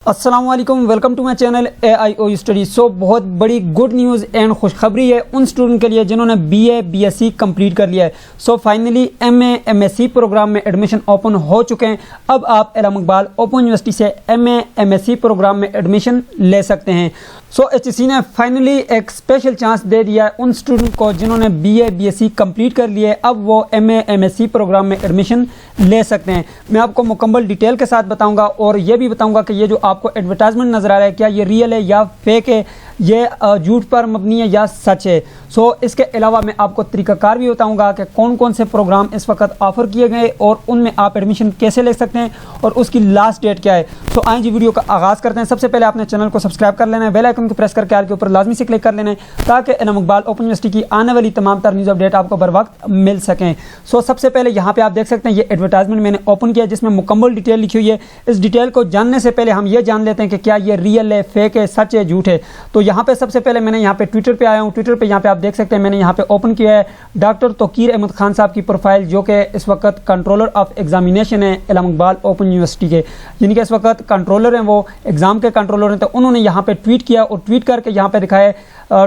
अस्सलामुअलैकुम, welcome to my channel AIOU study. So बहुत बड़ी गुड न्यूज़ एंड खुशखबरी है उन स्टूडेंट के लिए जिन्होंने BA BSc कंप्लीट कर लिया है। So finally MA MSc program में एडमिशन ओपन हो चुके हैं। अब आप अल्लामा इकबाल ओपन यूनिवर्सिटी से MA MSc प्रोग्राम में एडमिशन ले सकते हैं। सो HEC ने फाइनली एक स्पेशल चांस दे दिया है उन स्टूडेंट को जिन्होंने BA BSc कंप्लीट कर लिए। अब वो MA MSc प्रोग्राम में एडमिशन ले सकते हैं। मैं आपको मुकम्मल डिटेल के साथ बताऊंगा और ये भी बताऊंगा कि ये जो आपको एडवर्टाइजमेंट नज़र आ रहा है क्या ये रियल है या फेक है, ये झूठ पर मबनी है या सच है। सो इसके अलावा मैं आपको तरीक़ाकार भी बताऊंगा कि कौन कौन से प्रोग्राम इस वक्त ऑफ़र किए गए और उनमें आप एडमिशन कैसे ले सकते हैं और उसकी लास्ट डेट क्या है। तो आइए जी वीडियो का आगाज़ करते हैं। सबसे पहले आपने चैनल को सब्सक्राइब कर लेना है, बेल आइकन को प्रेस करके आल के ऊपर लाजमी से क्लिक कर लेना है ताकि अल्लामा इकबाल ओपन यूनिवर्सिटी की आने वाली तमाम तर न्यूज़ अपडेट आपको बर वक्त मिल सकें। सो सबसे पहले यहाँ पे आप देख सकते हैं ये एडवर्टाइजमेंट मैंने ओपन किया जिसमें मुकम्मल डिटेल लिखी हुई है। इस डिटेल को जानने से पहले हम ये जान लेते हैं कि क्या ये रियल है, फेक है, सच है, झूठ है। तो यहाँ पे सबसे पहले मैंने यहाँ पे ट्विटर पे आया हूँ। ट्विटर पे यहाँ पे आप देख सकते हैं मैंने यहाँ पे ओपन किया है डॉक्टर तोकीर अहमद खान साहब की प्रोफाइल, जो कि इस वक्त कंट्रोलर ऑफ एग्जामिनेशन है अल्लामा इकबाल ओपन यूनिवर्सिटी के, जिनके इस वक्त कंट्रोलर हैं, वो एग्जाम के कंट्रोलर हैं। तो उन्होंने यहाँ पे ट्वीट किया और ट्वीट करके यहाँ पे दिखाया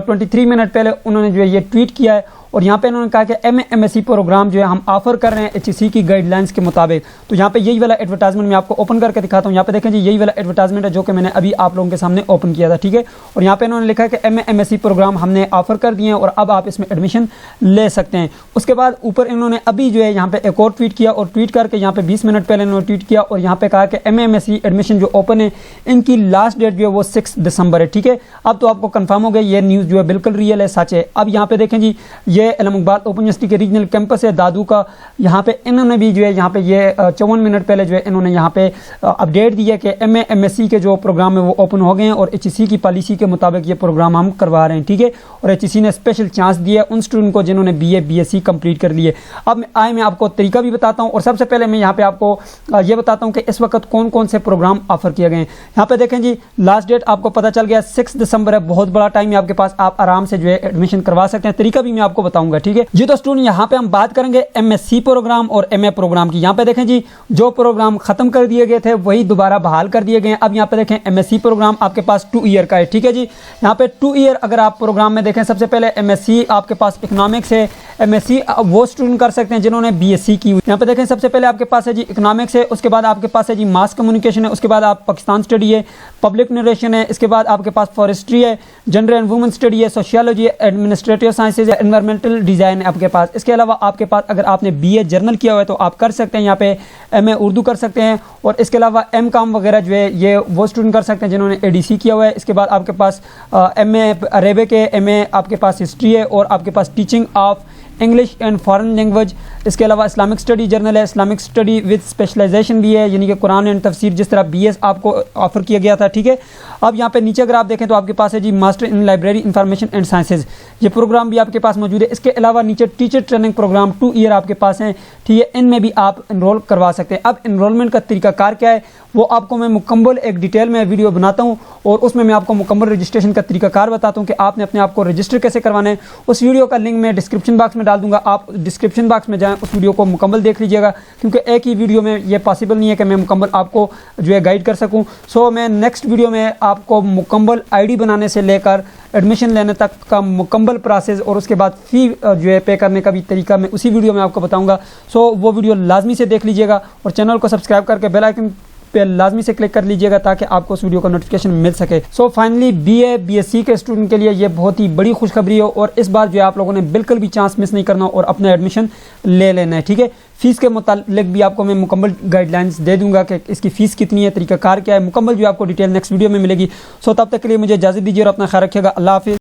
23 मिनट पहले उन्होंने जो है ये ट्वीट किया है और यहाँ पे इन्होंने कहा कि MA MSc प्रोग्राम जो है हम ऑफर कर रहे हैं HEC की गाइडलाइंस के मुताबिक। तो यहाँ पे यही वाला एडवर्टाइजमेंट मैं आपको ओपन करके दिखाता हूँ। यहाँ पे देखें जी यही वाला एडवर्टाइजमेंट है जो कि मैंने अभी आप लोगों के सामने ओपन किया था, ठीक है। और यहाँ पे इन्होंने लिखा है कि MA MSc प्रोग्राम हमने ऑफर कर दिए हैं और अब आप इसमें एडमिशन ले सकते हैं। उसके बाद ऊपर इन्होंने अभी जो है यहाँ पे एक और ट्वीट किया और ट्वीट करके यहाँ पे 20 मिनट पहले इन्होंने ट्वीट किया और यहाँ पे कहा कि MA MSc एडमिशन जो ओपन है इनकी लास्ट डेट जो है वो 6 दिसंबर है, ठीक है। अब तो आपको कन्फर्म हो गया ये न्यूज़ जो है बिल्कुल रियल है, सच है। अब यहाँ पे देखें जी ये अल्लामा इकबाल यूनिवर्सिटी के रीजनल कैंपस है दादू का, यहाँ पे इन्होंने भी जो है यहाँ पे ये 54 मिनट पहले जो है इन्होंने यहाँ पे अपडेट दिया कि MA MSc के जो प्रोग्राम है वो ओपन हो गए हैं और HEC की पॉलिसी के मुताबिक ये प्रोग्राम हम करवा रहे हैं, ठीक है। और HEC ने स्पेशल चांस दिया उन स्टूडेंट को जिन्होंने BA BSc कंप्लीट कर लिए। अब आए मैं आपको तरीका भी बताता हूँ और सबसे पहले मैं यहाँ पे आपको ये बताता हूँ कि इस वक्त कौन कौन से प्रोग्राम ऑफर किए गए हैं। यहाँ पे देखें जी लास्ट डेट आपको पता चल गया 6 दिसंबर है, बहुत बड़ा टाइम है आपके पास, आप आराम से जो है एडमिशन करवा सकते हैं। तरीका भी मैं आपको बताऊंगा, ठीक है जी। तो स्टूडेंट यहाँ पे हम बात करेंगे MSc प्रोग्राम और MA प्रोग्राम की। यहाँ पे देखें जी जो प्रोग्राम खत्म कर दिए गए थे वही दोबारा बहाल कर दिए गए हैं। अब यहाँ पे देखें MSc प्रोग्राम आपके पास 2 ईयर का है, ठीक है जी। यहाँ पे 2 ईयर अगर आप प्रोग्राम में देखें, सबसे पहले MSc आपके पास इकोनॉमिक्स है। MSc वो स्टूडेंट कर सकते हैं जिन्होंने BSc की हुई। यहाँ पे देखें सबसे पहले आपके पास है जी इकोनॉमिक्स है, उसके बाद आपके पास है जी मास कम्युनिकेशन है, उसके बाद आप पाकिस्तान स्टडी है, पब्लिक नरेशन है, इसके बाद आपके पास फॉरेस्ट्री है, जेंडर एंड वुमेन स्टडी है, सोशियोलॉजी है, एडमिनिस्ट्रेटिव साइंसेज है, एनवायरमेंटल डिज़ाइन है आपके पास। इसके अलावा आपके पास अगर आपने BA जर्नल किया हुआ है तो आप कर सकते हैं यहाँ पे MA उर्दू कर सकते हैं। और इसके अलावा MCOM वगैरह जो है ये वो स्टूडेंट कर सकते हैं जिन्होंने ADC किया हुआ है। इसके बाद आपके पास MA अरेबिक है, MA आपके पास हिस्ट्री है और आपके पास teaching of English and foreign language. इसके अलावा इस्लामिक स्टडी जर्नल है, इस्लामिक स्टडी विद स्पेशलाइजेशन भी है, यानी कि कुरान एंड तफसीर जिस तरह BS आपको ऑफर किया गया था, ठीक है। अब यहाँ पे नीचे अगर आप देखें तो आपके पास है जी master in library information and sciences, ये प्रोग्राम भी आपके पास मौजूद है। इसके अलावा नीचे टीचर ट्रेनिंग प्रोग्राम 2 ईयर आपके पास हैं, ठीक है, इनमें भी आप इनरोल करवा सकते हैं। अब इनरोलमेंट का तरीकाकार क्या है वो आपको मैं मुकम्मल एक डिटेल में वीडियो बनाता हूँ और उसमें मैं आपको मुकम्मल रजिस्ट्रेशन का तरीकाकार बताता हूँ कि आपने अपने आप को रजिस्टर कैसे करवाना है। उस वीडियो का लिंक मैं डिस्क्रिप्शन बॉक्स में डाल दूंगा, आप डिस्क्रिप्शन बॉक्स में जाएं, उस वीडियो को मुकम्मल देख लीजिएगा क्योंकि एक ही वीडियो में ये पॉसिबल नहीं है कि मैं मुकम्मल आपको जो है गाइड कर सकूँ। सो मैं नेक्स्ट वीडियो में आपको मुकम्मल ID बनाने से लेकर एडमिशन लेने तक का मुकम्मल प्रोसेस और उसके बाद फ़ी जो है पे करने का भी तरीका मैं उसी वीडियो में आपको बताऊँगा। सो वो वीडियो लाजमी से देख लीजिएगा और चैनल को सब्सक्राइब करके बेल आइकन पे लाजमी से क्लिक कर लीजिएगा ताकि आपको उस वीडियो का नोटिफिकेशन मिल सके। सो फाइनली BA BSc के स्टूडेंट के लिए ये बहुत ही बड़ी खुशखबरी हो और इस बार जो है आप लोगों ने बिल्कुल भी चांस मिस नहीं करना और अपना एडमिशन ले लेना है, ठीक है। फीस के मुतालिक भी आपको मैं मुकम्मल गाइडलाइंस दे दूंगा कि इसकी फ़ीस कितनी है, तरीकाकार क्या है, मुकम्मल जो आपको डिटेल नेक्स्ट वीडियो में मिलेगी। सो तब तक के लिए मुझे इजाज़त दीजिए और अपना ख्याल रखिएगा। अल्लाह हाफिज़।